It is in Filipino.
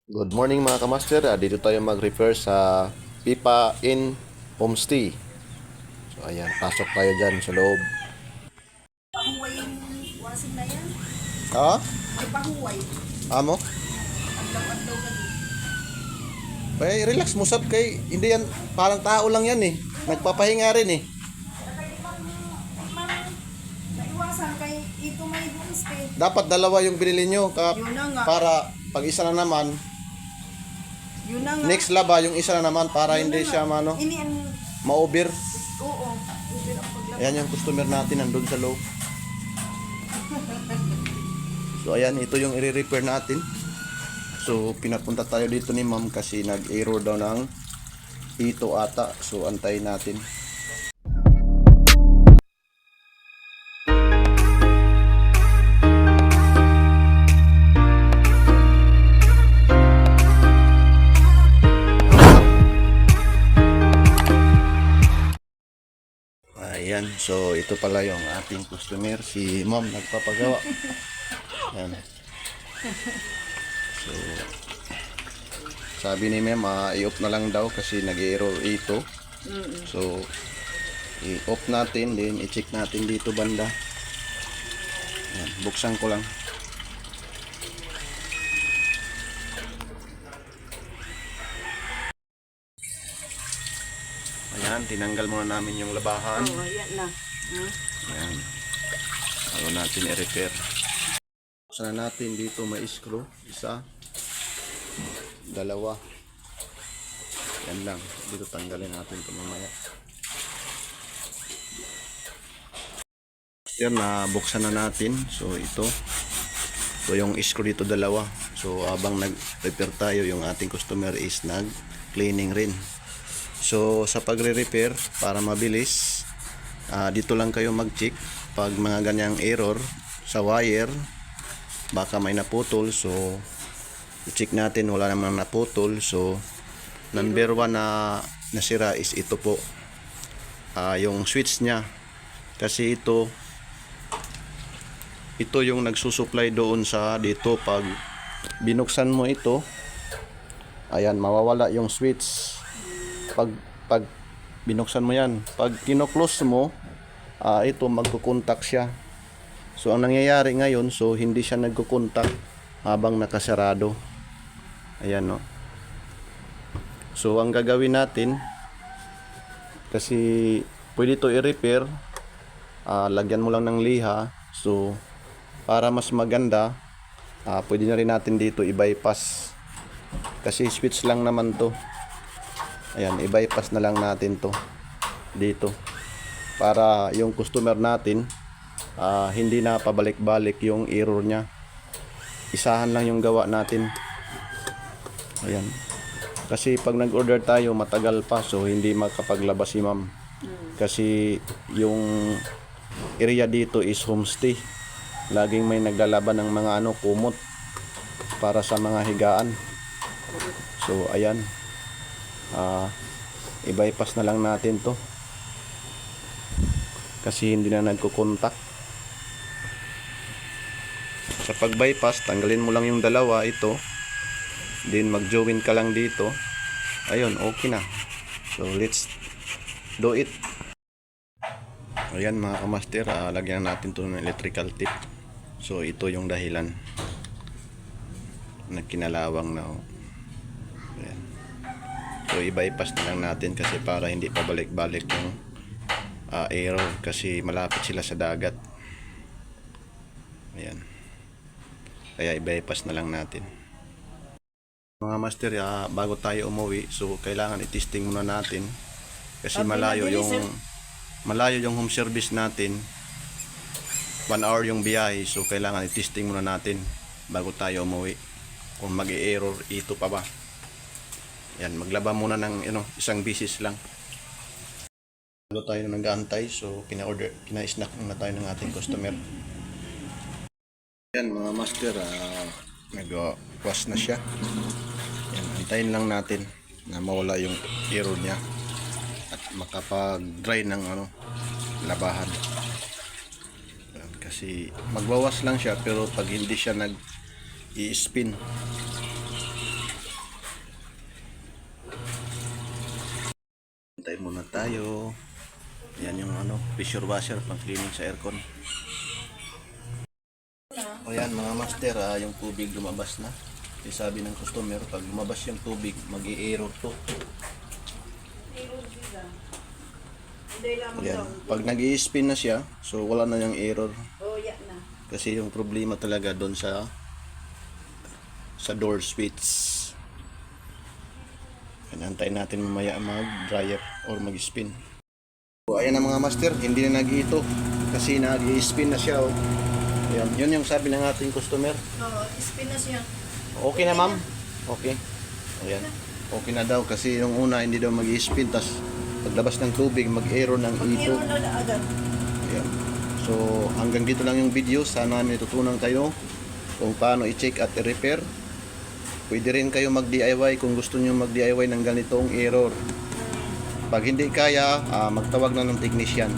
Good morning mga kamaster. Dito tayo mag-repair sa Pipa Inn Homestay. So ayan, pasok tayo dyan sa loob. Pahuway yung wasig na yan. Ah? May pahuway. Amo? Adlaw-adlaw ka din. Ay, relax mo sab kay hindi yan parang tao lang yan eh. Nagpapahinga rin eh. Kaya ibang naiwasan kay ito may homestay. Dapat dalawa yung binili nyo Yun na nga. para pag isa na naman, Yun na nga. next laba yung isa na naman para Yun hindi na siya nga. mano, Ini ang ma-over. oo. Uber ang paglabas. Ayan yung customer natin nandun sa loob. So ayan, ito yung i-repair natin. So pinapunta tayo dito ni ma'am kasi nag-error daw ng ito ata. So antayin natin. Ayan, so ito pala yung ating customer, si ma'am nagpapagawa. Ayan. So, sabi ni ma'am, i-off na lang daw kasi nag-error ito. So, i-off natin, then i-check natin dito banda. Ayan, buksan ko lang. Ayan, tinanggal muna namin yung labahan. Oo, yan na. Ayan. Bago natin i-repair. Buksan na natin dito may screw. Isa. Dalawa. Yan lang. Dito tanggalin natin ito mamaya. Yan na buksan na natin. So ito. So yung screw dito dalawa. So habang nag-repair tayo, yung ating customer is nag-cleaning rin. So sa pagre-repair para mabilis, dito lang kayo mag-check pag mga ganyang error sa wire, baka may naputol. So i-check natin, wala namang naputol. So number 1 na nasira is ito po, yung switch nya, kasi ito yung nagsusupply doon sa dito. Pag binuksan mo ito, ayan, mawawala yung switch. Pag binuksan mo yan, pag kino-close mo, ito magkukontak siya. So ang nangyayari ngayon, so hindi siya nagkukontak habang nakasarado. Ayan, no. So ang gagawin natin, kasi pwede to i-repair, lagyan mo lang ng liha. So para mas maganda, pwede na rin natin dito i-bypass, kasi switch lang naman to. Ayan, i-bypass na lang natin to dito para yung customer natin hindi na pabalik-balik yung error nya. Isahan lang yung gawa natin. Ayan, kasi pag nag-order tayo matagal pa, so hindi makapaglabas si ma'am kasi yung area dito is homestay. Laging may naglalaban ng mga kumot para sa mga higaan. So ayan, i-bypass na lang natin to kasi hindi na nagkukontak. Sa pag-bypass, tanggalin mo lang yung dalawa ito, then mag-join ka lang dito. Ayun, okay na. So let's do it. Ayan mga kamaster, lagyan natin to ng electrical tip. So ito yung dahilan na kinalawang na. Ayan. So i-bypass na lang natin kasi para hindi pabalik-balik yung error, kasi malapit sila sa dagat. Ayan. Kaya i-bypass na lang natin. Mga master, bago tayo umuwi, so kailangan i-testing muna natin kasi malayo yung home service natin. 1 hour yung biyahe, so kailangan i-testing muna natin bago tayo umuwi kung mag-e-error ito pa ba. Yan, maglaba muna ng isang bisis lang. Bago tayo nag-aantay, so kina-snack muna tayo ng ating customer. Yan mga master, nag-wash na siya. Yan, antayin lang natin na mawala yung error niya at makapag-dry ng labahan. Yan, kasi magwawas lang siya, pero pag hindi siya nag-i-spin, Antay muna tayo. Yan yung ano, pressure washer pang cleaning sa aircon. O yan mga master, yung tubig lumabas na. Kasi sabi ng customer, pag lumabas yung tubig, mag-i-error to. Yan. Pag nag-i-spin na siya, so wala na yung error. Oh, yan na. Kasi yung problema talaga doon sa door switch. Antayin natin mamaya mag-dryer or mag-spin. So, ayan na mga master, hindi na nag-ito kasi nag-i-spin na siya. Oh. Ayan, yun yung sabi ng ating customer. Oo, spin na siya. Okay na ma'am? Okay. Ayan. Okay na daw kasi yung una hindi daw mag-i-spin, tas paglabas ng tubig mag-error ng ito. Mag-error na agad. Ayan. So hanggang dito lang yung video. Sana may tutunan kayo kung paano i-check at i-repair. Pwede rin kayo mag-DIY kung gusto nyo mag-DIY ng ganitong error. Pag hindi kaya, magtawag na ng technician.